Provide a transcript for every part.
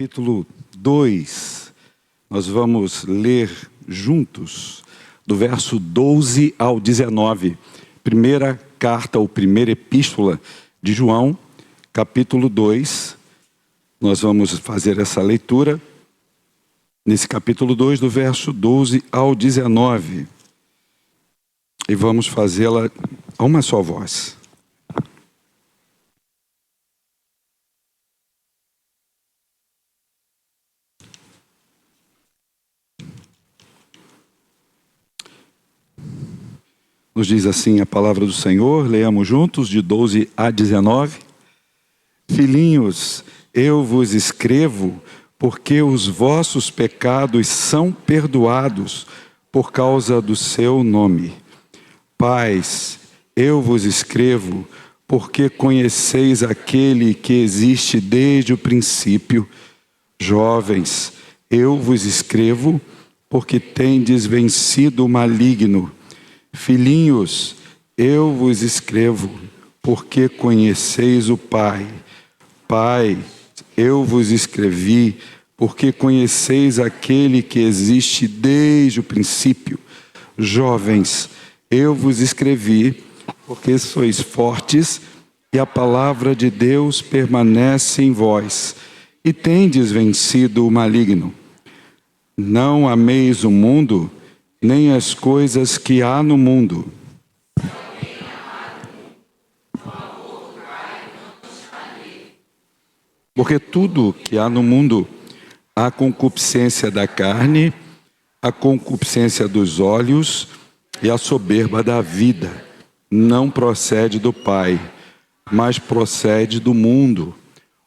Capítulo 2, nós vamos ler juntos, do verso 12 ao 19, primeira carta ou primeira epístola de João, capítulo 2, nós vamos fazer essa leitura, nesse capítulo 2, do verso 12 ao 19, e vamos fazê-la a uma só voz. Nos diz assim a palavra do Senhor, leamos juntos de 12 a 19. Filhinhos, eu vos escrevo porque os vossos pecados são perdoados por causa do seu nome. Pais, eu vos escrevo porque conheceis aquele que existe desde o princípio. Jovens, eu vos escrevo porque tendes vencido o maligno. Filhinhos, eu vos escrevo, porque conheceis o Pai. Pai, eu vos escrevi, porque conheceis aquele que existe desde o princípio. Jovens, eu vos escrevi, porque sois fortes, e a palavra de Deus permanece em vós, e tendes vencido o maligno. Não ameis o mundo, nem as coisas que há no mundo. Porque tudo que há no mundo, a concupiscência da carne, a concupiscência dos olhos e a soberba da vida, não procede do Pai, mas procede do mundo.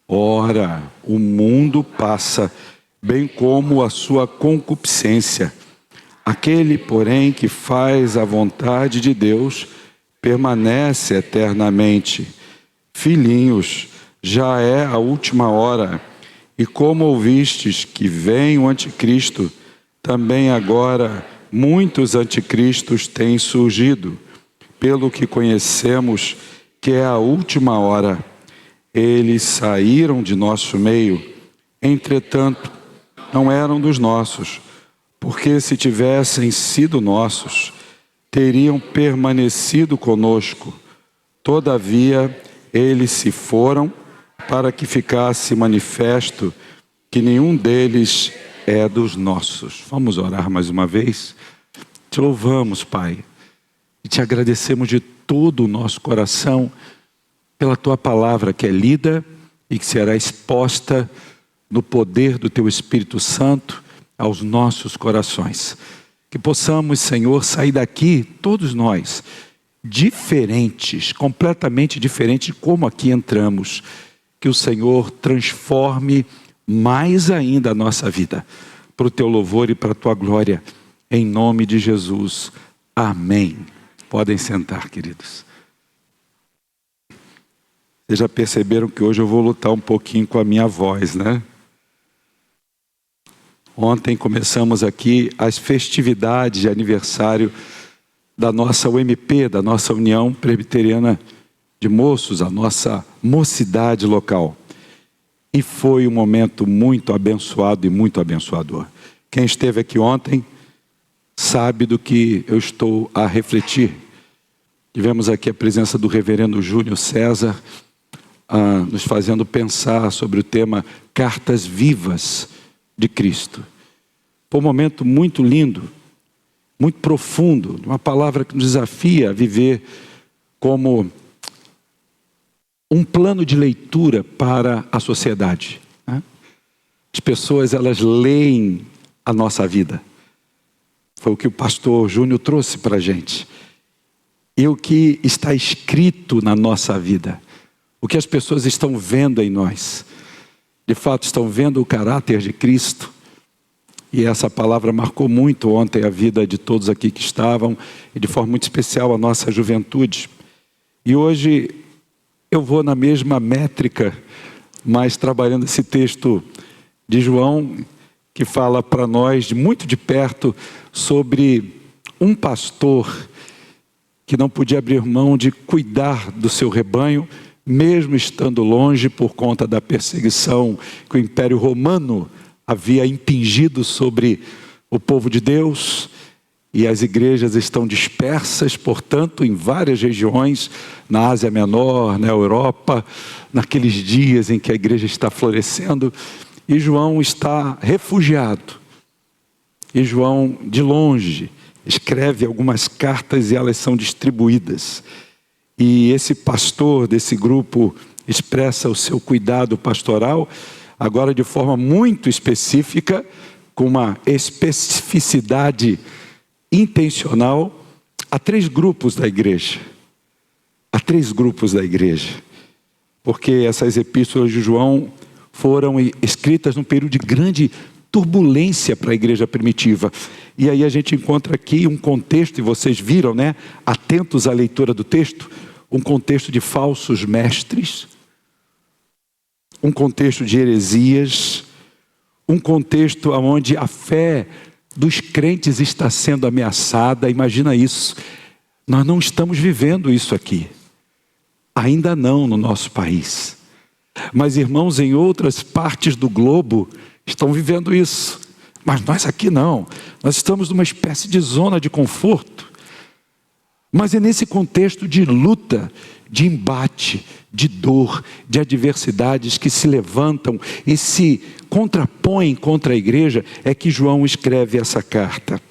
Ora, o mundo passa, bem como a sua concupiscência. Aquele, porém, que faz a vontade de Deus, permanece eternamente. Filhinhos, já é a última hora, e como ouvistes que vem o anticristo, também agora muitos anticristos têm surgido, pelo que conhecemos que é a última hora. Eles saíram de nosso meio, entretanto, não eram dos nossos, porque se tivessem sido nossos, teriam permanecido conosco. Todavia, eles se foram para que ficasse manifesto que nenhum deles é dos nossos. Vamos orar mais uma vez? Te louvamos, Pai, e te agradecemos de todo o nosso coração pela Tua palavra que é lida e que será exposta no poder do Teu Espírito Santo aos nossos corações. Que possamos, Senhor, sair daqui, todos nós, diferentes, completamente diferentes de como aqui entramos. Que o Senhor transforme mais ainda a nossa vida, para o Teu louvor e para a Tua glória, em nome de Jesus. Amém. Podem sentar, queridos. Vocês já perceberam que hoje eu vou lutar um pouquinho com a minha voz, né? Ontem começamos aqui as festividades de aniversário da nossa UMP, da nossa União Presbiteriana de Moços, a nossa mocidade local. E foi um momento muito abençoado e muito abençoador. Quem esteve aqui ontem sabe do que eu estou a refletir. Tivemos aqui a presença do reverendo Júnior César, nos fazendo pensar sobre o tema Cartas Vivas de Cristo. Foi um momento muito lindo, muito profundo, uma palavra que nos desafia a viver como um plano de leitura para a sociedade, né? As pessoas, elas leem a nossa vida. Foi o que o pastor Júnior trouxe para a gente. E o que está escrito na nossa vida, o que as pessoas estão vendo em nós, de fato estão vendo o caráter de Cristo. E essa palavra marcou muito ontem a vida de todos aqui que estavam, e de forma muito especial a nossa juventude. E hoje eu vou na mesma métrica, mas trabalhando esse texto de João, que fala para nós de muito de perto sobre um pastor que não podia abrir mão de cuidar do seu rebanho, mesmo estando longe por conta da perseguição que o Império Romano havia impingido sobre o povo de Deus, e as igrejas estão dispersas, portanto, em várias regiões, na Ásia Menor, na Europa, naqueles dias em que a igreja está florescendo, e João está refugiado. E João, de longe, escreve algumas cartas e elas são distribuídas. E esse pastor desse grupo expressa o seu cuidado pastoral, agora de forma muito específica, com uma especificidade intencional, a 3 grupos da igreja. Há 3 grupos da igreja. Porque essas epístolas de João foram escritas num período de grande turbulência para a igreja primitiva. E aí a gente encontra aqui um contexto, e vocês viram, né? Atentos à leitura do texto, um contexto de falsos mestres, um contexto de heresias, um contexto onde a fé dos crentes está sendo ameaçada. Imagina isso. Nós não estamos vivendo isso aqui. Ainda não no nosso país. Mas irmãos em outras partes do globo estão vivendo isso. Mas nós aqui não. Nós estamos numa espécie de zona de conforto. Mas é nesse contexto de luta, de embate, de dor, de adversidades que se levantam e se contrapõem contra a igreja, é que João escreve essa carta.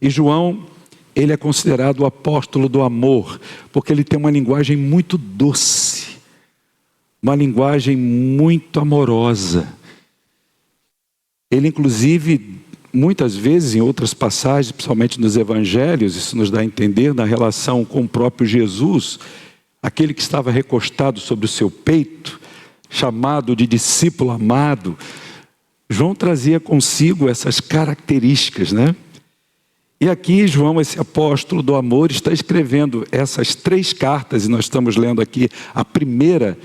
E João, ele é considerado o apóstolo do amor, porque ele tem uma linguagem muito doce, uma linguagem muito amorosa. Ele, inclusive, muitas vezes, em outras passagens, principalmente nos evangelhos, isso nos dá a entender na relação com o próprio Jesus, aquele que estava recostado sobre o seu peito, chamado de discípulo amado. João trazia consigo essas características, né? E aqui João, esse apóstolo do amor, está escrevendo essas 3 cartas, e nós estamos lendo aqui a primeira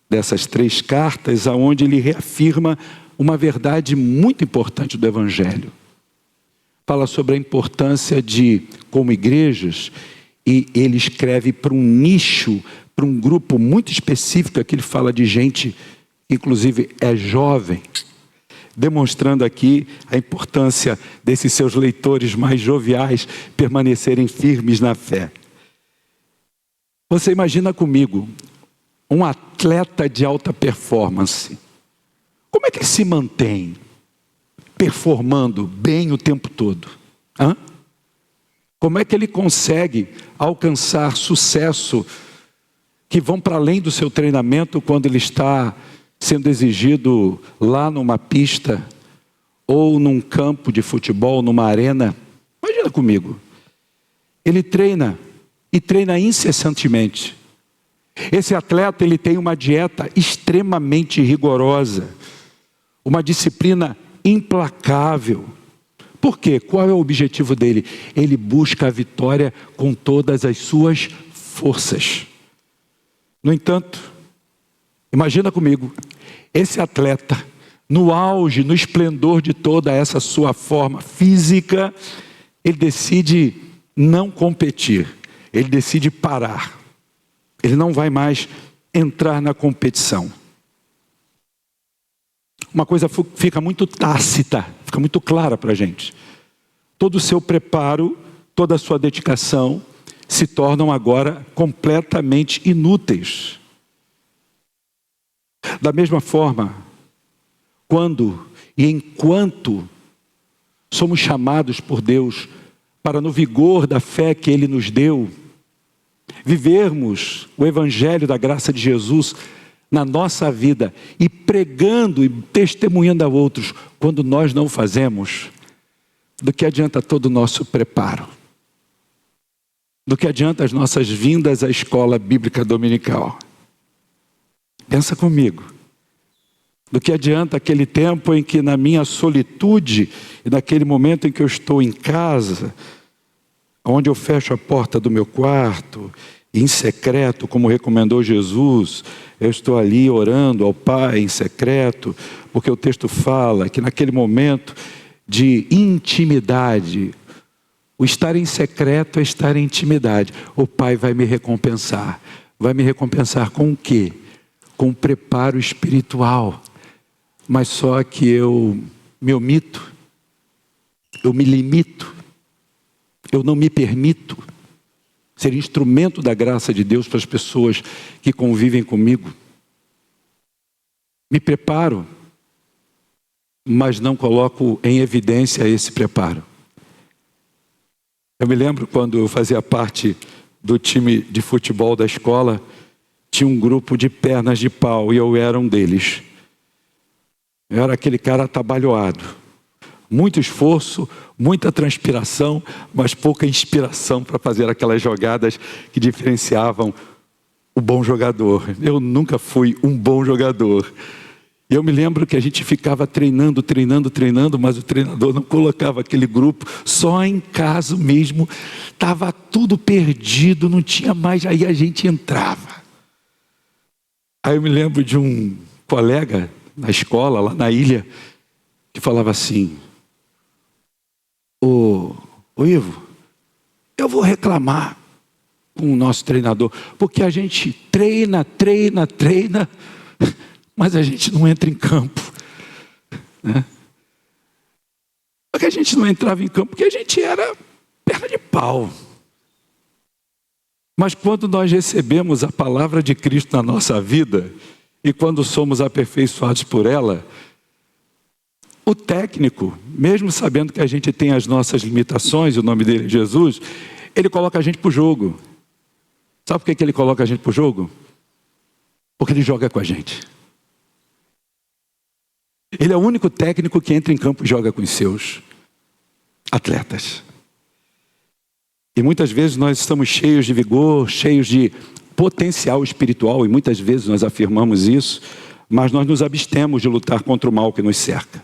dessas 3 cartas, aonde ele reafirma uma verdade muito importante do Evangelho. Fala sobre a importância de, como igrejas, e ele escreve para um nicho, para um grupo muito específico, aqui ele fala de gente, inclusive é jovem, demonstrando aqui a importância desses seus leitores mais joviais permanecerem firmes na fé. Você imagina comigo, um atleta de alta performance, como é que ele se mantém performando bem o tempo todo? Como é que ele consegue alcançar sucesso que vão para além do seu treinamento quando ele está sendo exigido lá numa pista ou num campo de futebol, numa arena? Imagina comigo. Ele treina e treina incessantemente. Esse atleta, ele tem uma dieta extremamente rigorosa, uma disciplina implacável. Por quê? Qual é o objetivo dele? Ele busca a vitória com todas as suas forças. No entanto, imagina comigo, esse atleta, no auge, no esplendor de toda essa sua forma física, ele decide não competir, ele decide parar. Ele não vai mais entrar na competição. Uma coisa fica muito tácita, fica muito clara para a gente. Todo o seu preparo, toda a sua dedicação se tornam agora completamente inúteis. Da mesma forma, quando e enquanto somos chamados por Deus para, no vigor da fé que Ele nos deu, vivermos o Evangelho da graça de Jesus na nossa vida e pregando e testemunhando a outros, quando nós não fazemos, do que adianta todo o nosso preparo? Do que adianta as nossas vindas à escola bíblica dominical? Pensa comigo. Do que adianta aquele tempo em que, na minha solitude, e naquele momento em que eu estou em casa, onde eu fecho a porta do meu quarto, e em secreto, como recomendou Jesus, eu estou ali orando ao Pai em secreto, porque o texto fala que naquele momento de intimidade, o estar em secreto é estar em intimidade. O Pai vai me recompensar, vai me recompensar com o quê? Com um preparo espiritual. Mas só que eu me omito, eu me limito, eu não me permito ser instrumento da graça de Deus para as pessoas que convivem comigo. Me preparo, mas não coloco em evidência esse preparo. Eu me lembro quando eu fazia parte do time de futebol da escola, tinha um grupo de pernas de pau e eu era um deles. Eu era aquele cara atabalhoado. Muito esforço, muita transpiração, mas pouca inspiração para fazer aquelas jogadas que diferenciavam o bom jogador. Eu nunca fui um bom jogador. Eu me lembro que a gente ficava treinando, mas o treinador não colocava aquele grupo, só em caso mesmo, estava tudo perdido, não tinha mais, aí a gente entrava. Aí eu me lembro de um colega na escola, lá na ilha, que falava assim: Ô Ivo, eu vou reclamar com o nosso treinador, porque a gente treina, mas a gente não entra em campo, né? Porque a gente não entrava em campo, porque a gente era perna de pau. Mas quando nós recebemos a palavra de Cristo na nossa vida, e quando somos aperfeiçoados por ela, o técnico, mesmo sabendo que a gente tem as nossas limitações, o nome dele é Jesus, ele coloca a gente para o jogo. Sabe por que ele coloca a gente para o jogo? Porque ele joga com a gente. Ele é o único técnico que entra em campo e joga com os seus atletas. E muitas vezes nós estamos cheios de vigor, cheios de potencial espiritual, e muitas vezes nós afirmamos isso, mas nós nos abstemos de lutar contra o mal que nos cerca.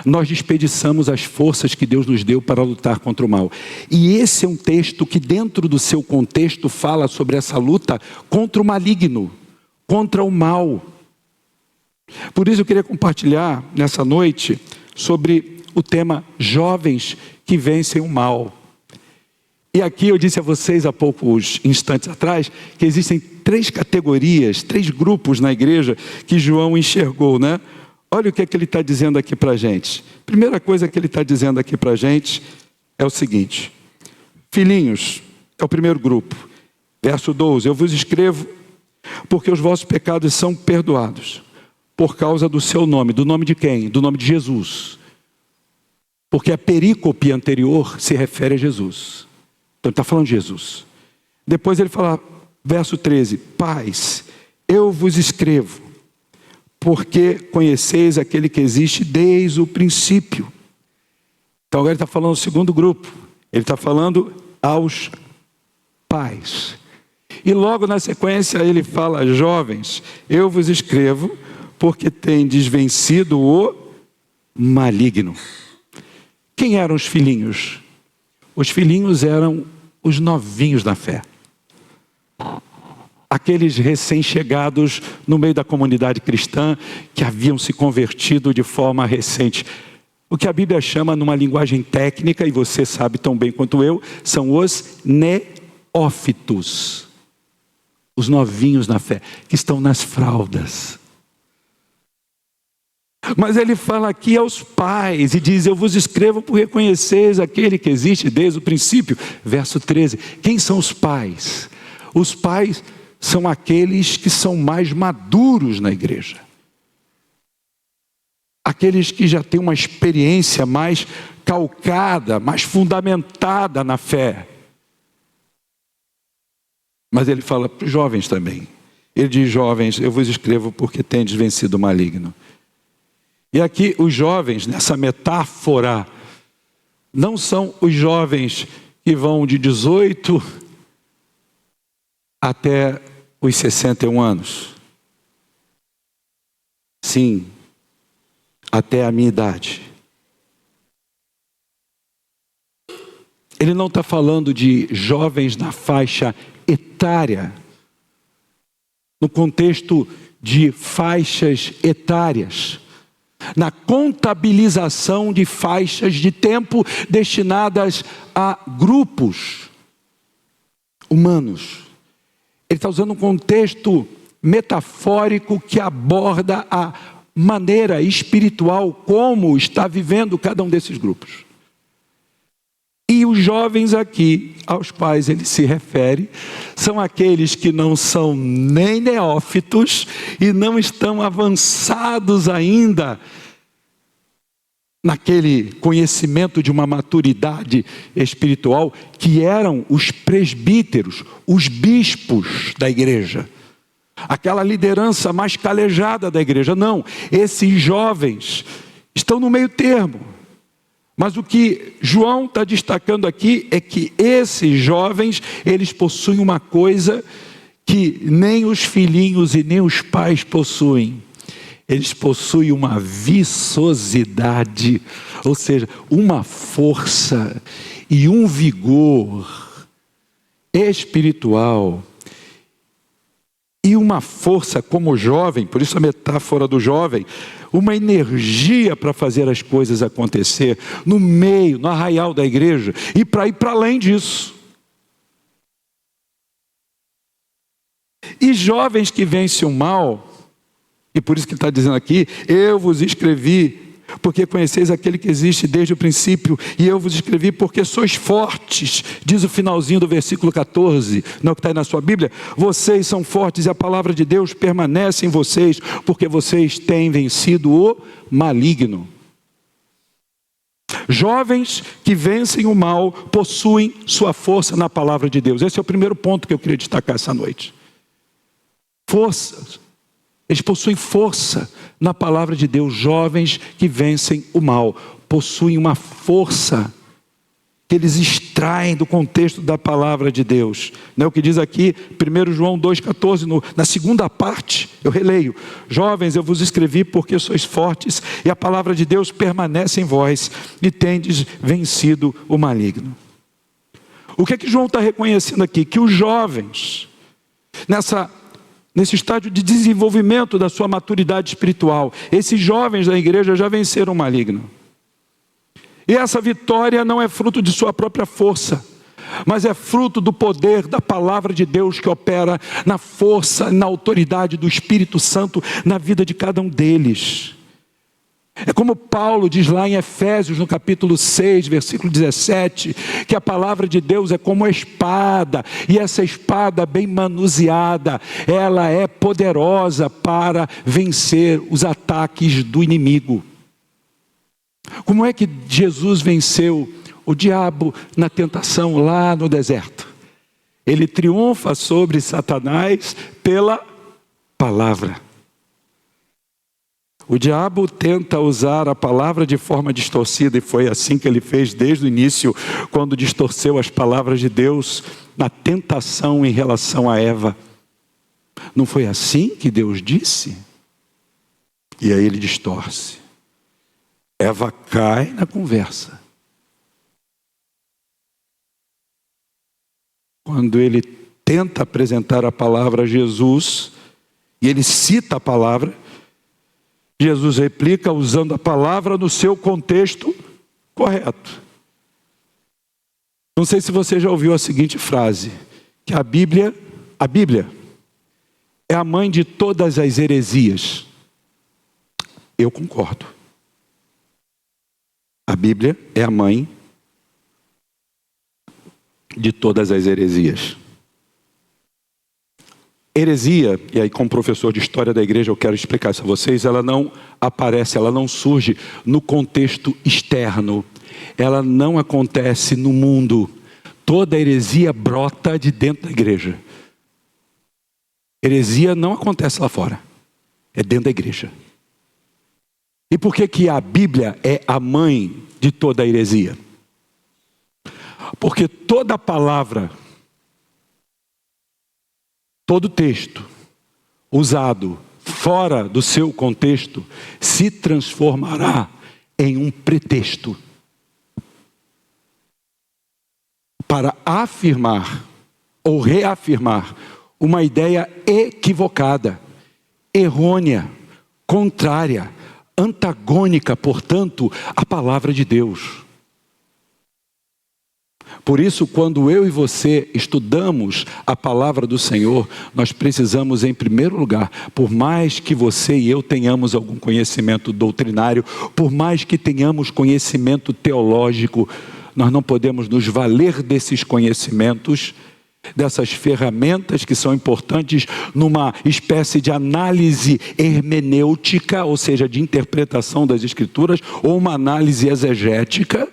Nós desperdiçamos as forças que Deus nos deu para lutar contra o mal. E esse é um texto que, dentro do seu contexto, fala sobre essa luta contra o maligno, contra o mal. Por isso eu queria compartilhar nessa noite sobre o tema jovens que vencem o mal. E aqui eu disse a vocês há poucos instantes atrás que existem 3 categorias, 3 grupos na igreja que João enxergou, né? Olha o que é que ele está dizendo aqui para a gente. Primeira coisa que ele está dizendo aqui para a gente é o seguinte: filhinhos, é o primeiro grupo. Verso 12: eu vos escrevo porque os vossos pecados são perdoados por causa do seu nome. Do nome de quem? Do nome de Jesus. Porque a perícope anterior se refere a Jesus. Então ele está falando de Jesus. Depois ele fala, verso 13: pais, eu vos escrevo porque conheceis aquele que existe desde o princípio. Então agora ele está falando do segundo grupo. Ele está falando aos pais. E logo na sequência ele fala: jovens, eu vos escrevo porque tendes vencido o maligno. Quem eram os filhinhos? Os filhinhos eram os novinhos na fé. Aqueles recém-chegados no meio da comunidade cristã que haviam se convertido de forma recente. O que a Bíblia chama, numa linguagem técnica, e você sabe tão bem quanto eu, são os neófitos. Os novinhos na fé, que estão nas fraldas. Mas ele fala aqui aos pais e diz: eu vos escrevo por reconheceis aquele que existe desde o princípio. Verso 13. Quem são os pais? Os pais são aqueles que são mais maduros na igreja. Aqueles que já têm uma experiência mais calcada, mais fundamentada na fé. Mas ele fala para os jovens também. Ele diz: jovens, eu vos escrevo porque tendes vencido o maligno. E aqui os jovens, nessa metáfora, não são os jovens que vão de 18 até os 61 anos. Sim, até a minha idade. Ele não está falando de jovens na faixa etária, no contexto de faixas etárias, na contabilização de faixas de tempo destinadas a grupos humanos. Ele está usando um contexto metafórico que aborda a maneira espiritual como está vivendo cada um desses grupos. E os jovens aqui, aos quais ele se refere, são aqueles que não são nem neófitos e não estão avançados ainda naquele conhecimento de uma maturidade espiritual, que eram os presbíteros, os bispos da igreja, aquela liderança mais calejada da igreja. Não, esses jovens estão no meio termo. Mas o que João está destacando aqui é que esses jovens, eles possuem uma coisa que nem os filhinhos e nem os pais possuem. Eles possuem uma viçosidade, ou seja, uma força e um vigor espiritual. E uma força como jovem, por isso a metáfora do jovem, uma energia para fazer as coisas acontecer no meio, no arraial da igreja, e para ir para além disso. E jovens que vencem o mal, e por isso que ele está dizendo aqui, eu vos escrevi porque conheceis aquele que existe desde o princípio, e eu vos escrevi porque sois fortes, diz o finalzinho do versículo 14, não é o que está aí na sua Bíblia? Vocês são fortes e a palavra de Deus permanece em vocês, porque vocês têm vencido o maligno. Jovens que vencem o mal possuem sua força na palavra de Deus. Esse é o primeiro ponto que eu queria destacar essa noite. Força. Eles possuem força na palavra de Deus. Jovens que vencem o mal possuem uma força que eles extraem do contexto da palavra de Deus. Não é o que diz aqui, 1 João 2,14, na segunda parte, eu releio. Jovens, eu vos escrevi porque sois fortes e a palavra de Deus permanece em vós e tendes vencido o maligno. O que é que João está reconhecendo aqui? Que os jovens, nesse estágio de desenvolvimento da sua maturidade espiritual, esses jovens da igreja já venceram o maligno. E essa vitória não é fruto de sua própria força, mas é fruto do poder da palavra de Deus que opera na força, na autoridade do Espírito Santo na vida de cada um deles. É como Paulo diz lá em Efésios, no capítulo 6, versículo 17, que a palavra de Deus é como a espada, e essa espada bem manuseada, ela é poderosa para vencer os ataques do inimigo. Como é que Jesus venceu o diabo na tentação lá no deserto? Ele triunfa sobre Satanás pela palavra. O diabo tenta usar a palavra de forma distorcida, e foi assim que ele fez desde o início, quando distorceu as palavras de Deus na tentação em relação a Eva. Não foi assim que Deus disse? E aí ele distorce. Eva cai na conversa. Quando ele tenta apresentar a palavra a Jesus, e ele cita a palavra, Jesus replica usando a palavra no seu contexto correto. Não sei se você já ouviu a seguinte frase, que a Bíblia é a mãe de todas as heresias. Eu concordo. A Bíblia é a mãe de todas as heresias. Heresia, e aí como professor de história da igreja eu quero explicar isso a vocês, ela não aparece, ela não surge no contexto externo, ela não acontece no mundo. Toda heresia brota de dentro da igreja. Heresia não acontece lá fora, é dentro da igreja. E por que que a Bíblia é a mãe de toda a heresia? Porque toda palavra, todo texto usado fora do seu contexto se transformará em um pretexto para afirmar ou reafirmar uma ideia equivocada, errônea, contrária, antagônica, portanto, à palavra de Deus. Por isso, quando eu e você estudamos a palavra do Senhor, nós precisamos, em primeiro lugar, por mais que você e eu tenhamos algum conhecimento doutrinário, por mais que tenhamos conhecimento teológico, nós não podemos nos valer desses conhecimentos, dessas ferramentas que são importantes numa espécie de análise hermenêutica, ou seja, de interpretação das Escrituras, ou uma análise exegética,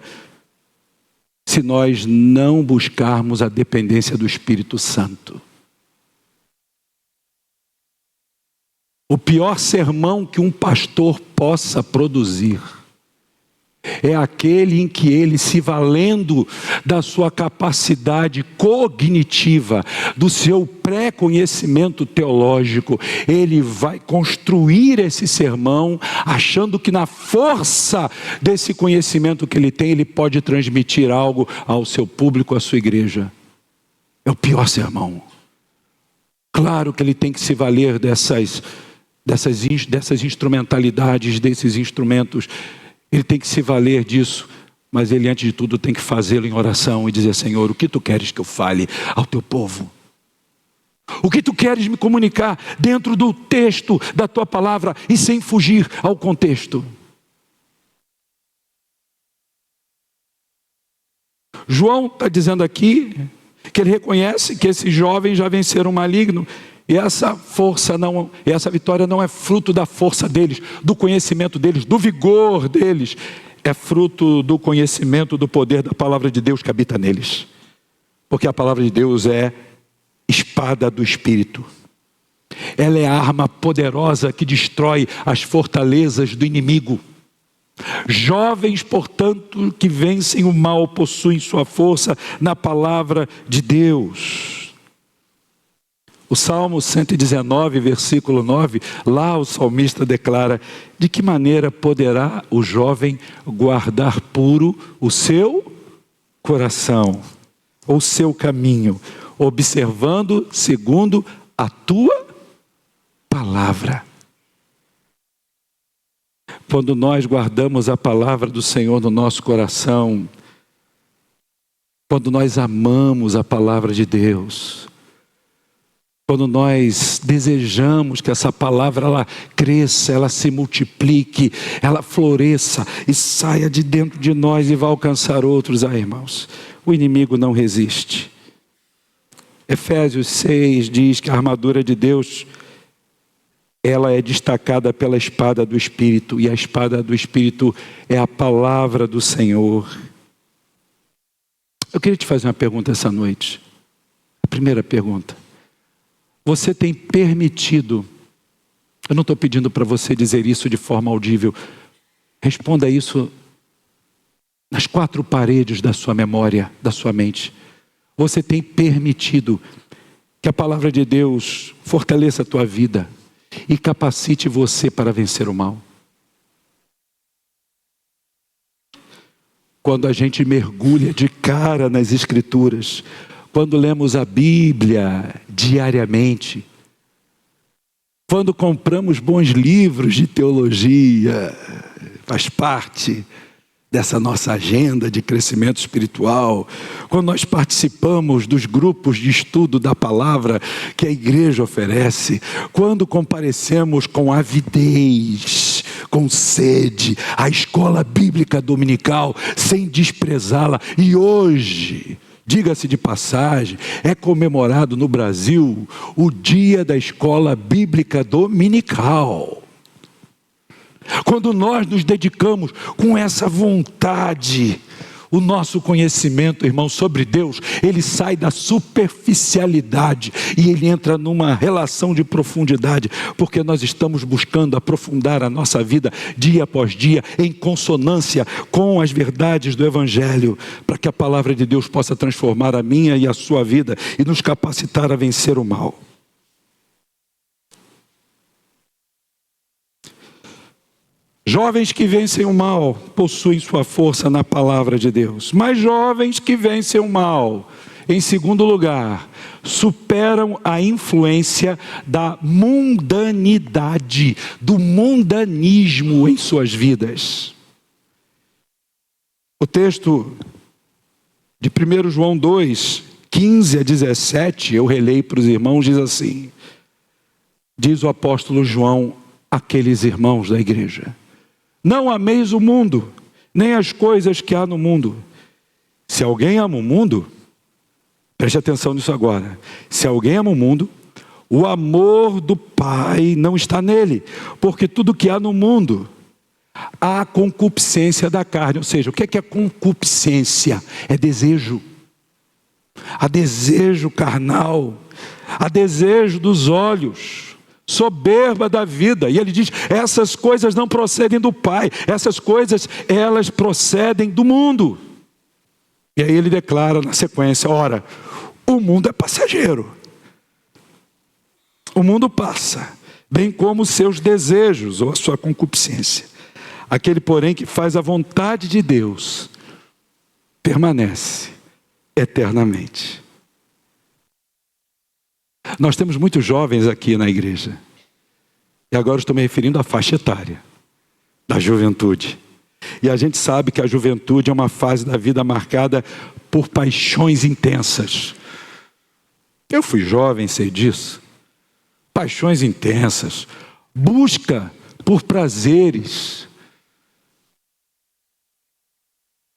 se nós não buscarmos a dependência do Espírito Santo. O pior sermão que um pastor possa produzir é aquele em que ele, se valendo da sua capacidade cognitiva, do seu pré-conhecimento teológico, ele vai construir esse sermão, achando que na força desse conhecimento que ele tem, ele pode transmitir algo ao seu público, à sua igreja. É o pior sermão. Claro que ele tem que se valer dessas instrumentalidades, desses instrumentos. Ele tem que se valer disso, mas ele, antes de tudo, tem que fazê-lo em oração e dizer: Senhor, o que tu queres que eu fale ao teu povo? O que tu queres me comunicar dentro do texto da tua palavra e sem fugir ao contexto? João está dizendo aqui que ele reconhece que esses jovens já venceram o maligno. E essa vitória não é fruto da força deles, do conhecimento deles, do vigor deles. É fruto do conhecimento, do poder da palavra de Deus que habita neles. Porque a palavra de Deus é espada do Espírito. Ela é a arma poderosa que destrói as fortalezas do inimigo. Jovens, portanto, que vencem o mal, possuem sua força na palavra de Deus. O Salmo 119, versículo 9, lá o salmista declara: de que maneira poderá o jovem guardar puro o seu coração, ou o seu caminho, observando segundo a tua palavra. Quando nós guardamos a palavra do Senhor no nosso coração, quando nós amamos a palavra de Deus, quando nós desejamos que essa palavra ela cresça, ela se multiplique, ela floresça e saia de dentro de nós e vá alcançar outros, irmãos, o inimigo não resiste. Efésios 6 diz que a armadura de Deus, ela é destacada pela espada do Espírito, e a espada do Espírito é a palavra do Senhor. Eu queria te fazer uma pergunta essa noite. A primeira pergunta: você tem permitido, eu não estou pedindo para você dizer isso de forma audível, responda isso nas quatro paredes da sua memória, da sua mente. Você tem permitido que a palavra de Deus fortaleça a tua vida e capacite você para vencer o mal? Quando a gente mergulha de cara nas Escrituras, quando lemos a Bíblia diariamente, quando compramos bons livros de teologia, faz parte dessa nossa agenda de crescimento espiritual, quando nós participamos dos grupos de estudo da palavra que a igreja oferece, quando comparecemos com avidez, com sede, à escola bíblica dominical, sem desprezá-la. E hoje, diga-se de passagem, é comemorado no Brasil o dia da escola bíblica dominical. Quando nós nos dedicamos com essa vontade, o nosso conhecimento, irmão, sobre Deus, ele sai da superficialidade e ele entra numa relação de profundidade, porque nós estamos buscando aprofundar a nossa vida dia após dia, em consonância com as verdades do Evangelho, para que a palavra de Deus possa transformar a minha e a sua vida e nos capacitar a vencer o mal. Jovens que vencem o mal possuem sua força na palavra de Deus. Mas jovens que vencem o mal, em segundo lugar, superam a influência da mundanidade, do mundanismo em suas vidas. O texto de 1 João 2, 15 a 17, eu releio para os irmãos, diz assim, diz o apóstolo João àqueles irmãos da igreja: não ameis o mundo, nem as coisas que há no mundo. Se alguém ama o mundo, preste atenção nisso agora, se alguém ama o mundo, o amor do Pai não está nele, porque tudo que há no mundo, há concupiscência da carne. Ou seja, o que é concupiscência? É desejo. Há desejo carnal, há desejo dos olhos, soberba da vida. E ele diz, essas coisas não procedem do Pai, essas coisas, elas procedem do mundo. E aí ele declara na sequência, ora, o mundo é passageiro. O mundo passa, bem como os seus desejos ou a sua concupiscência. Aquele, porém, que faz a vontade de Deus, permanece eternamente. Nós temos muitos jovens aqui na igreja. E agora estou me referindo à faixa etária da juventude. E a gente sabe que a juventude é uma fase da vida marcada por paixões intensas. Eu fui jovem, sei disso. Paixões intensas, busca por prazeres.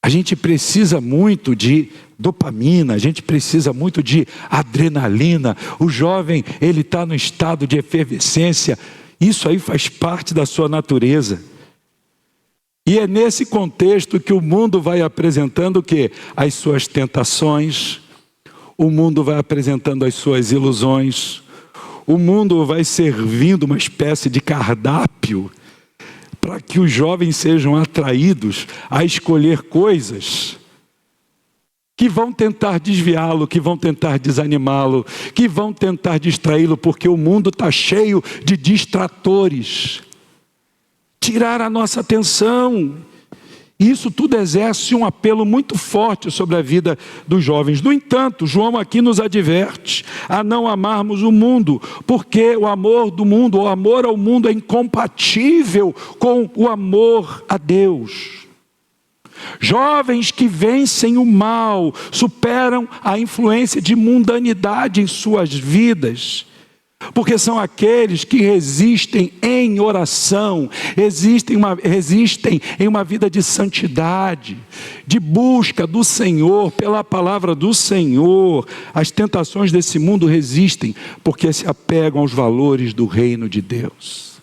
A gente precisa muito de dopamina, a gente precisa muito de adrenalina. O jovem, ele está no estado de efervescência. Isso aí faz parte da sua natureza. E é nesse contexto que o mundo vai apresentando o quê? As suas tentações, o mundo vai apresentando as suas ilusões, o mundo vai servindo uma espécie de cardápio para que os jovens sejam atraídos a escolher coisas que vão tentar desviá-lo, que vão tentar desanimá-lo, que vão tentar distraí-lo, porque o mundo está cheio de distratores. Tirar a nossa atenção. Isso tudo exerce um apelo muito forte sobre a vida dos jovens. No entanto, João aqui nos adverte a não amarmos o mundo, porque o amor do mundo, o amor ao mundo é incompatível com o amor a Deus. Jovens que vencem o mal, superam a influência de mundanidade em suas vidas, porque são aqueles que resistem em oração, resistem em uma vida de santidade, de busca do Senhor, pela palavra do Senhor. As tentações desse mundo resistem, porque se apegam aos valores do reino de Deus.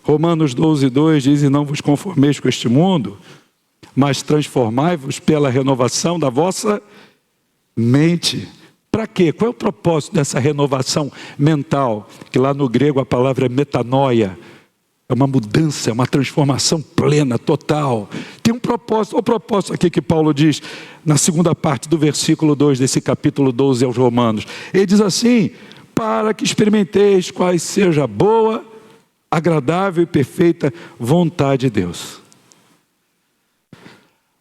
Romanos 12:2 diz, e não vos conformeis com este mundo, mas transformai-vos pela renovação da vossa mente. Para quê? Qual é o propósito dessa renovação mental? Que lá no grego a palavra é metanoia. É uma mudança, é uma transformação plena, total. Tem um propósito. O propósito aqui que Paulo diz na segunda parte do versículo 2 desse capítulo 12 aos Romanos. Ele diz assim, para que experimenteis qual seja a boa, agradável e perfeita vontade de Deus.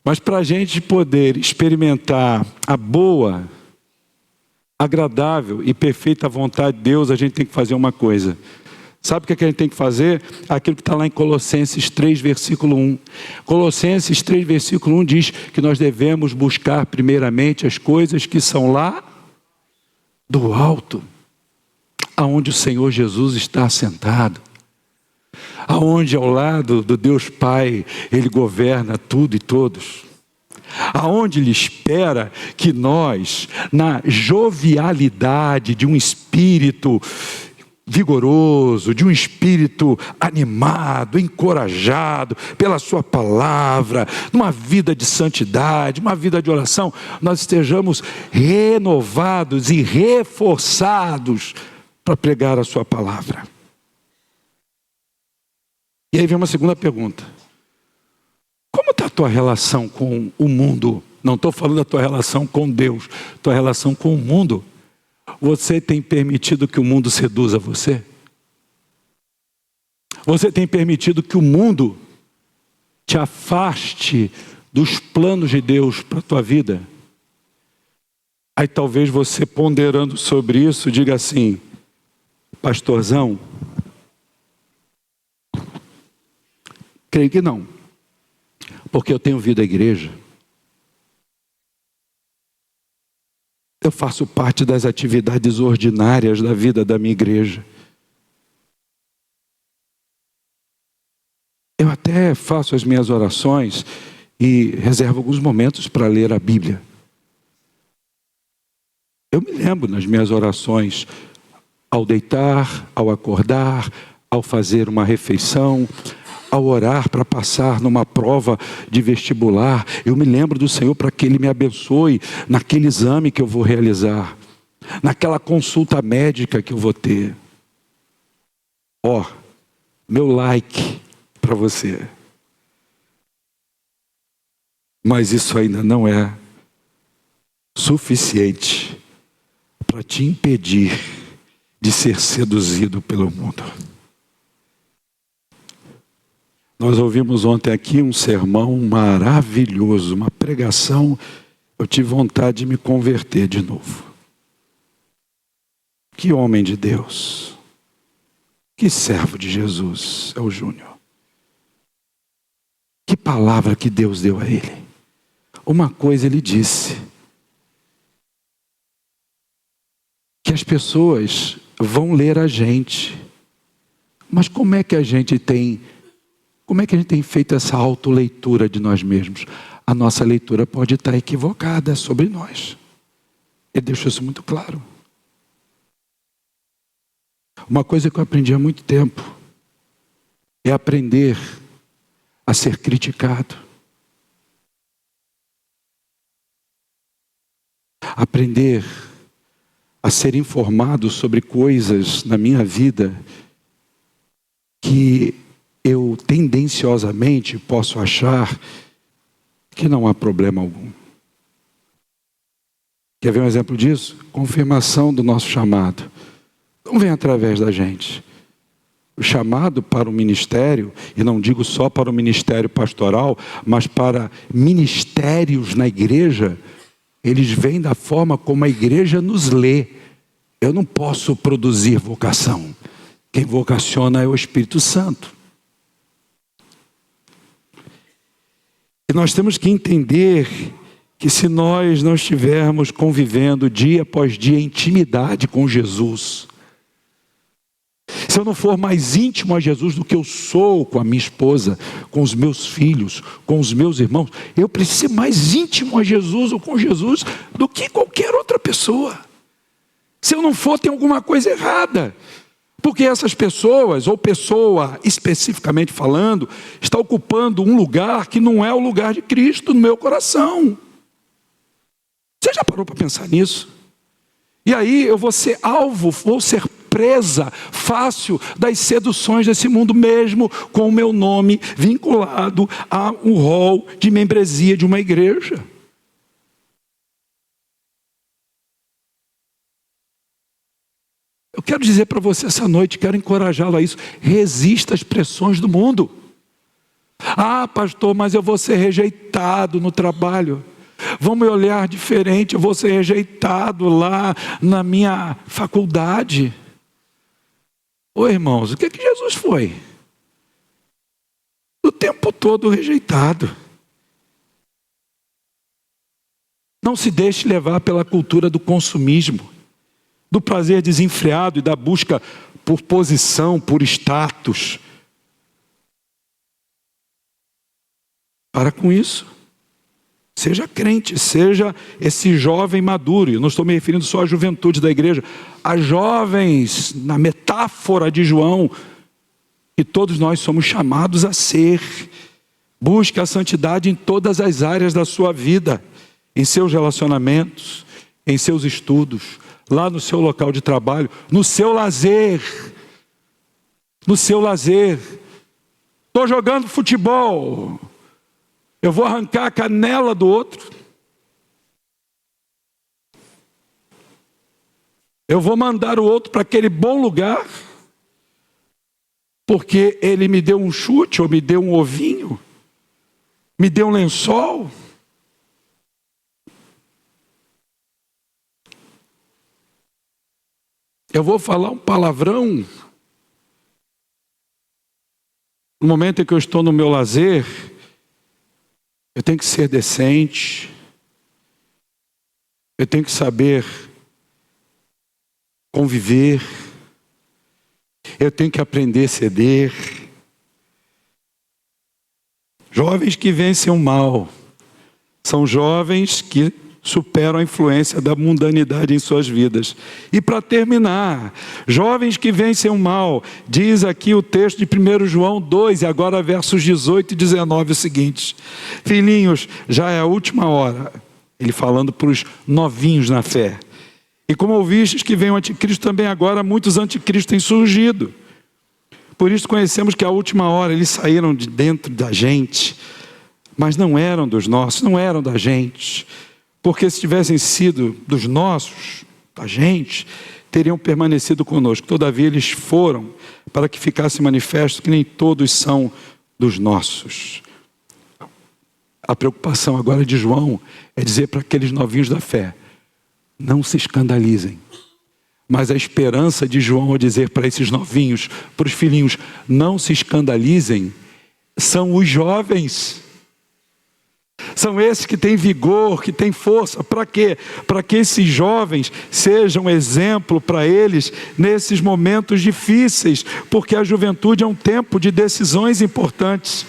Mas para a gente poder experimentar a boa, agradável e perfeita vontade de Deus, a gente tem que fazer uma coisa. Sabe o que a gente tem que fazer? Aquilo que está lá em Colossenses 3, versículo 1. Colossenses 3, versículo 1 diz que nós devemos buscar primeiramente as coisas que são lá do alto, aonde o Senhor Jesus está assentado, aonde ao lado do Deus Pai, Ele governa tudo e todos. Aonde Ele espera que nós, na jovialidade de um espírito vigoroso, de um espírito animado, encorajado pela sua palavra, numa vida de santidade, uma vida de oração, nós estejamos renovados e reforçados para pregar a sua palavra. E aí vem uma segunda pergunta. Como está a tua relação com o mundo? Não estou falando da tua relação com Deus, tua relação com o mundo. Você tem permitido que o mundo seduza você? Você tem permitido que o mundo te afaste dos planos de Deus para a tua vida? Aí talvez você, ponderando sobre isso, diga assim, pastorzão, creio que não. porque eu tenho vindo à igreja. Eu faço parte das atividades ordinárias da vida da minha igreja. Eu até faço as minhas orações e reservo alguns momentos para ler a Bíblia. Eu me lembro nas minhas orações, ao deitar, ao acordar, ao fazer uma refeição, ao orar para passar numa prova de vestibular. Eu me lembro do Senhor para que Ele me abençoe naquele exame que eu vou realizar, naquela consulta médica que eu vou ter. Ó, meu like para você. Mas isso ainda não é suficiente para te impedir de ser seduzido pelo mundo. Nós ouvimos ontem aqui um sermão maravilhoso, uma pregação. Eu tive vontade de me converter de novo. Que homem de Deus, que servo de Jesus é o Júnior. Que palavra que Deus deu a ele. Uma coisa ele disse, que as pessoas vão ler a gente, mas como é que a gente tem feito essa autoleitura de nós mesmos? A nossa leitura pode estar equivocada sobre nós. Ele deixou isso muito claro. Uma coisa que eu aprendi há muito tempo é aprender a ser criticado. Aprender a ser informado sobre coisas na minha vida que eu tendenciosamente posso achar que não há problema algum. Quer ver um exemplo disso? Confirmação do nosso chamado. Não vem através da gente. O chamado para o ministério, e não digo só para o ministério pastoral, mas para ministérios na igreja, eles vêm da forma como a igreja nos lê. Eu não posso produzir vocação. Quem vocaciona é o Espírito Santo. E nós temos que entender que se nós não estivermos convivendo dia após dia em intimidade com Jesus, se eu não for mais íntimo a Jesus do que eu sou com a minha esposa, com os meus filhos, com os meus irmãos, eu preciso ser mais íntimo a Jesus ou com Jesus do que qualquer outra pessoa. Se eu não for, tem alguma coisa errada. Porque essas pessoas, ou pessoa especificamente falando, está ocupando um lugar que não é o lugar de Cristo no meu coração. Você já parou para pensar nisso? E aí eu vou ser alvo, vou ser presa fácil das seduções desse mundo, mesmo com o meu nome vinculado a um rol de membresia de uma igreja. Eu quero dizer para você essa noite, quero encorajá-lo a isso. Resista às pressões do mundo. Ah, pastor, mas eu vou ser rejeitado no trabalho. Vão me olhar diferente, eu vou ser rejeitado lá na minha faculdade. Ô irmãos, o que Jesus foi? O tempo todo rejeitado. Não se deixe levar pela cultura do consumismo, do prazer desenfreado e da busca por posição, por status. Para com isso. Seja crente, seja esse jovem maduro. Eu não estou me referindo só à juventude da igreja. A jovens, na metáfora de João, que todos nós somos chamados a ser. Busque a santidade em todas as áreas da sua vida. Em seus relacionamentos, em seus estudos, lá no seu local de trabalho, no seu lazer. No seu lazer. Estou jogando futebol. Eu vou arrancar a canela do outro. Eu vou mandar o outro para aquele bom lugar, porque ele me deu um chute, ou me deu um ovinho, me deu um lençol. Eu vou falar um palavrão no momento em que eu estou no meu lazer. eu tenho que ser decente, eu tenho que saber conviver, eu tenho que aprender a ceder. Jovens que vencem o mal são jovens que superam a influência da mundanidade em suas vidas. E para terminar, jovens que vencem o mal, diz aqui o texto de 1 João 2, e agora versos 18 e 19 o seguinte: filhinhos, já é a última hora. Ele falando para os novinhos na fé. E como ouvistes que vem o anticristo, também agora muitos anticristos têm surgido. Por isso conhecemos que a última hora eles saíram de dentro da gente, mas não eram dos nossos, não eram da gente. Porque se tivessem sido dos nossos, da gente, teriam permanecido conosco. Todavia eles foram para que ficasse manifesto que nem todos são dos nossos. A preocupação agora de João é dizer para aqueles novinhos da fé: não se escandalizem. Mas a esperança de João ao dizer para esses novinhos, para os filhinhos, não se escandalizem, são os jovens. São esses que têm vigor, que têm força. Para quê? Para que esses jovens sejam exemplo para eles nesses momentos difíceis, porque a juventude é um tempo de decisões importantes.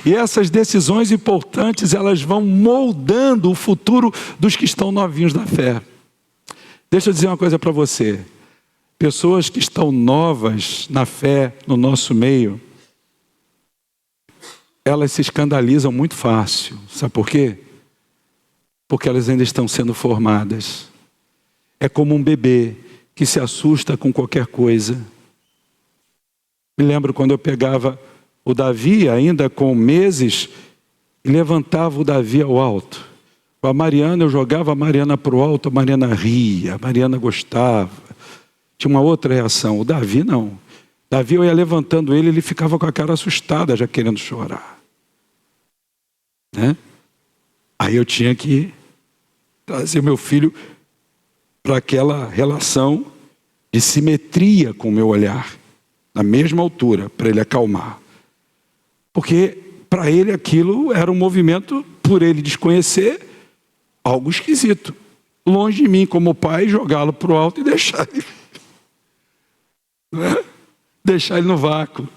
E essas decisões importantes, elas vão moldando o futuro dos que estão novinhos da fé. Deixa eu dizer uma coisa para você. Pessoas que estão novas na fé, no nosso meio, elas se escandalizam muito fácil. Sabe por quê? Porque elas ainda estão sendo formadas. É como um bebê que se assusta com qualquer coisa. Me lembro quando eu pegava o Davi, ainda com meses, e levantava o Davi ao alto. Com a Mariana, eu jogava a Mariana para o alto, a Mariana ria, a Mariana gostava. Tinha uma outra reação. O Davi não. Davi, eu ia levantando ele, ele ficava com a cara assustada, já querendo chorar. Né? Aí eu tinha que trazer meu filho para aquela relação de simetria com o meu olhar, na mesma altura, para ele acalmar. Porque para ele aquilo era um movimento, por ele desconhecer, algo esquisito. Longe de mim, como pai, jogá-lo para o alto e deixar ele. Né? Deixar ele no vácuo.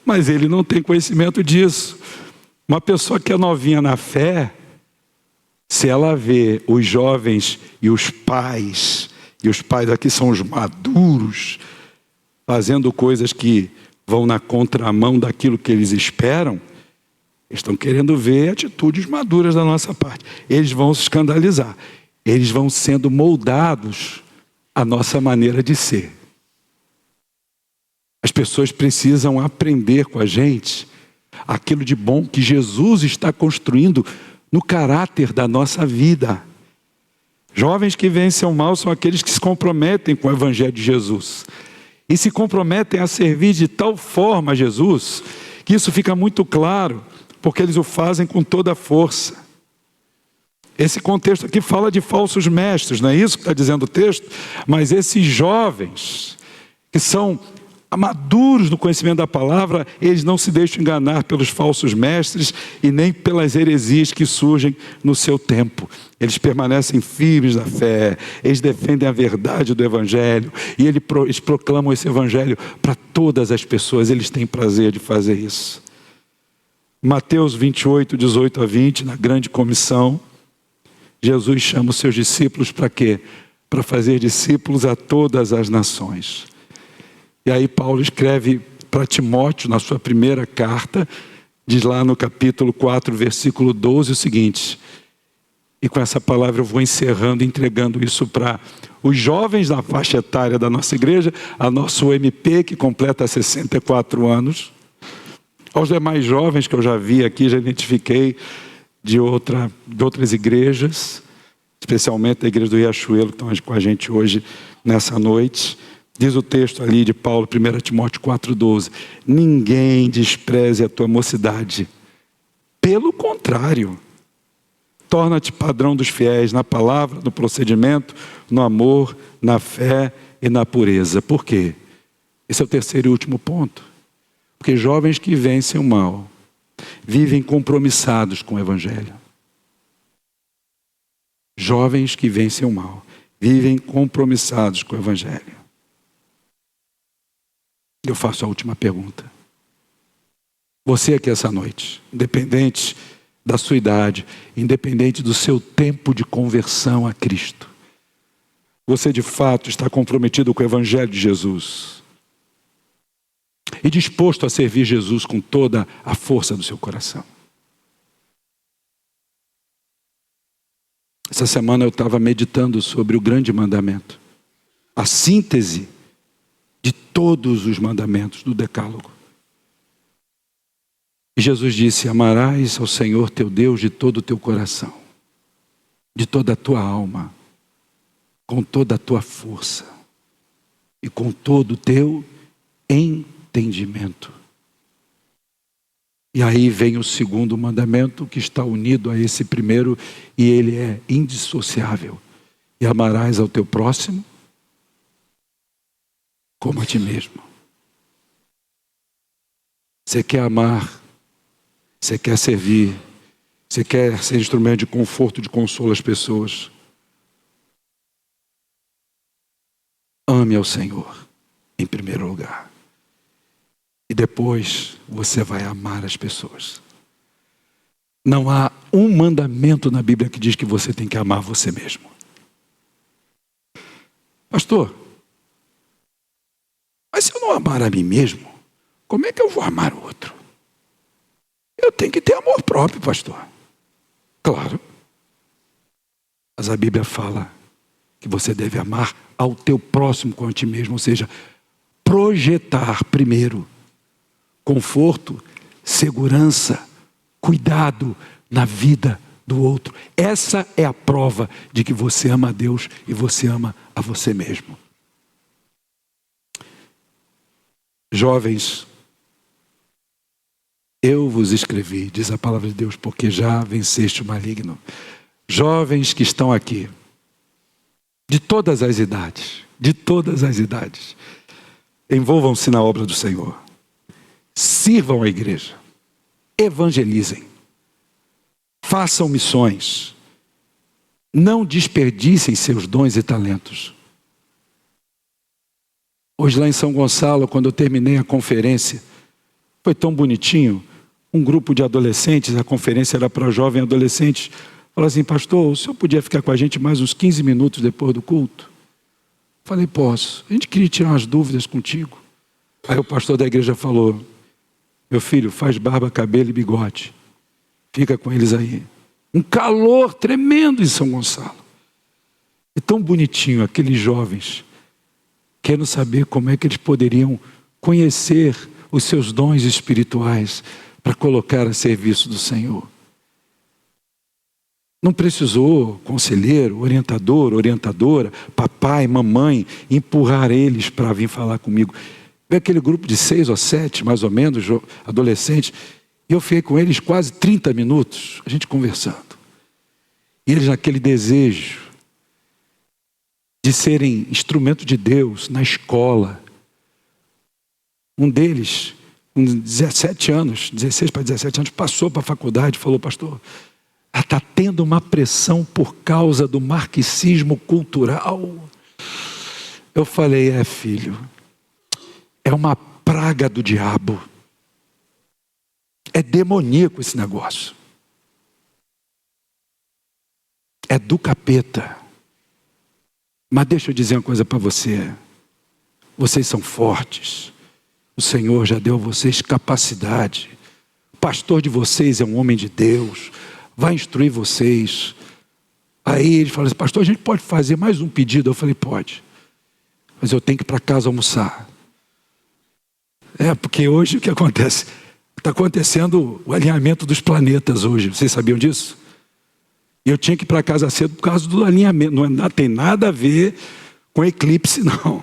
Mas ele não tem conhecimento disso. Uma pessoa que é novinha na fé, se ela vê os jovens e os pais aqui são os maduros, fazendo coisas que vão na contramão daquilo que eles esperam, estão querendo ver atitudes maduras da nossa parte. Eles vão se escandalizar. Eles vão sendo moldados à nossa maneira de ser. As pessoas precisam aprender com a gente aquilo de bom que Jesus está construindo no caráter da nossa vida. Jovens que vencem o mal são aqueles que se comprometem com o Evangelho de Jesus. E se comprometem a servir de tal forma a Jesus, que isso fica muito claro, porque eles o fazem com toda a força. Esse contexto aqui fala de falsos mestres, não é isso que está dizendo o texto? Mas esses jovens que são maduros no conhecimento da palavra, eles não se deixam enganar pelos falsos mestres e nem pelas heresias que surgem no seu tempo. Eles permanecem firmes na fé, eles defendem a verdade do Evangelho e eles proclamam esse Evangelho para todas as pessoas. Eles têm prazer de fazer isso. Mateus 28, 18 a 20, na grande comissão, Jesus chama os seus discípulos para quê? Para fazer discípulos a todas as nações. E aí Paulo escreve para Timóteo, na sua primeira carta, diz lá no capítulo 4, versículo 12, o seguinte, e com essa palavra eu vou encerrando, entregando isso para os jovens da faixa etária da nossa igreja, a nosso MP, que completa 64 anos, aos demais jovens que eu já vi aqui, já identifiquei de outras igrejas, especialmente da igreja do Riachuelo, que estão com a gente hoje, nessa noite. Diz o texto ali de Paulo, 1 Timóteo 4,12, ninguém despreze a tua mocidade. Pelo contrário, torna-te padrão dos fiéis na palavra, no procedimento, no amor, na fé e na pureza. Por quê? Esse é o terceiro e último ponto. Porque jovens que vencem o mal, vivem compromissados com o Evangelho. Jovens que vencem o mal, vivem compromissados com o Evangelho. Eu faço a última pergunta. Você aqui essa noite, independente da sua idade, independente do seu tempo de conversão a Cristo, você de fato está comprometido com o Evangelho de Jesus e disposto a servir Jesus com toda a força do seu coração? Essa semana eu estava meditando sobre o grande mandamento, a síntese de todos os mandamentos do Decálogo. E Jesus disse: amarás ao Senhor teu Deus de todo o teu coração, de toda a tua alma, com toda a tua força e com todo o teu entendimento. E aí vem o segundo mandamento, que está unido a esse primeiro, e ele é indissociável. E amarás ao teu próximo como a ti mesmo. Você quer amar, você quer servir, você quer ser instrumento de conforto, de consolo às pessoas. Ame ao Senhor em primeiro lugar. E depois você vai amar as pessoas. Não há um mandamento na Bíblia que diz que você tem que amar você mesmo. Pastor, mas se eu não amar a mim mesmo, como é que eu vou amar o outro? Eu tenho que ter amor próprio, pastor. Claro. Mas a Bíblia fala que você deve amar ao teu próximo como a ti mesmo, ou seja, projetar primeiro conforto, segurança, cuidado na vida do outro. Essa é a prova de que você ama a Deus e você ama a você mesmo. Jovens, eu vos escrevi, diz a palavra de Deus, porque já venceste o maligno. Jovens que estão aqui, de todas as idades, envolvam-se na obra do Senhor. Sirvam a igreja, evangelizem, façam missões, não desperdicem seus dons e talentos. Hoje lá em São Gonçalo, quando eu terminei a conferência, foi tão bonitinho, um grupo de adolescentes, a conferência era para jovens adolescentes, falaram assim: pastor, o senhor podia ficar com a gente mais uns 15 minutos depois do culto? Falei: posso, a gente queria tirar umas dúvidas contigo. Aí o pastor da igreja falou: meu filho, faz barba, cabelo e bigode. Fica com eles aí. Um calor tremendo em São Gonçalo. E tão bonitinho, aqueles jovens, querendo saber como é que eles poderiam conhecer os seus dons espirituais para colocar a serviço do Senhor. Não precisou conselheiro, orientador, orientadora, papai, mamãe, empurrar eles para vir falar comigo. Veio aquele grupo de 6 ou 7, mais ou menos, adolescentes, e eu fiquei com eles quase 30 minutos, a gente conversando. E eles naquele desejo de serem instrumento de Deus na escola. Um deles, com 17 anos, 16 para 17 anos, passou para a faculdade e falou: pastor, está tendo uma pressão por causa do marxismo cultural. Eu falei: filho, é uma praga do diabo. É demoníaco esse negócio. É do capeta. Mas deixa eu dizer uma coisa para você. Vocês são fortes. O Senhor já deu a vocês capacidade. O pastor de vocês é um homem de Deus. Vai instruir vocês. Aí ele fala assim: pastor, a gente pode fazer mais um pedido? Eu falei: pode. Mas eu tenho que ir para casa almoçar. Porque hoje o que acontece? Está acontecendo o alinhamento dos planetas hoje. Vocês sabiam disso? E eu tinha que ir para casa cedo por causa do alinhamento. Não tem nada a ver com eclipse, não.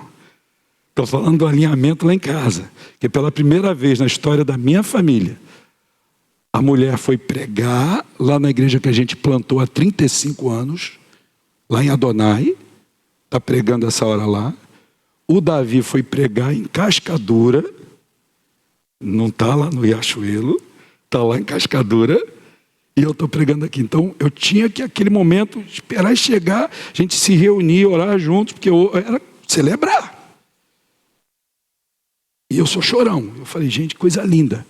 Estou falando do alinhamento lá em casa. Que pela primeira vez na história da minha família, a mulher foi pregar lá na igreja que a gente plantou há 35 anos, lá em Adonai. Está pregando essa hora lá. O Davi foi pregar em Cascadura. Não está lá no Riachuelo, está lá em Cascadura e eu estou pregando aqui. Então eu tinha que, aquele momento, esperar chegar, a gente se reunir, orar juntos, porque era celebrar. E eu sou chorão. Eu falei, gente, coisa linda.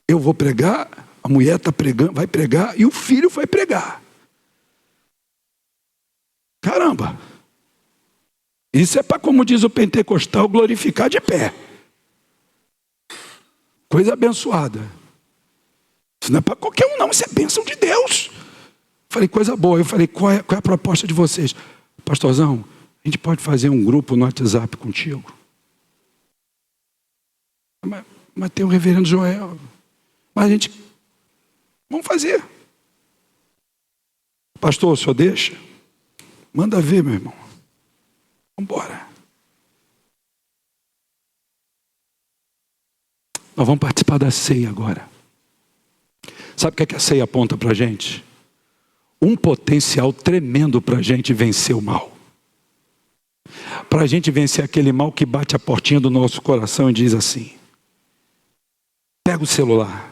Eu vou pregar, a mulher está pregando, vai pregar e o filho vai pregar. Caramba! Isso é para, como diz o pentecostal, glorificar de pé. Coisa abençoada. Isso não é para qualquer um, não. Isso é bênção de Deus. Falei, coisa boa. Eu falei, qual é a proposta de vocês? Pastorzão, a gente pode fazer um grupo no WhatsApp contigo? Mas tem o reverendo Joel. Mas a gente... Vamos fazer. Pastor, o senhor deixa? Manda ver, meu irmão. Vamos embora. Nós vamos participar da ceia agora. Sabe o que a ceia aponta para a gente? Um potencial tremendo para a gente vencer o mal. Para a gente vencer aquele mal que bate a portinha do nosso coração e diz assim: pega o celular,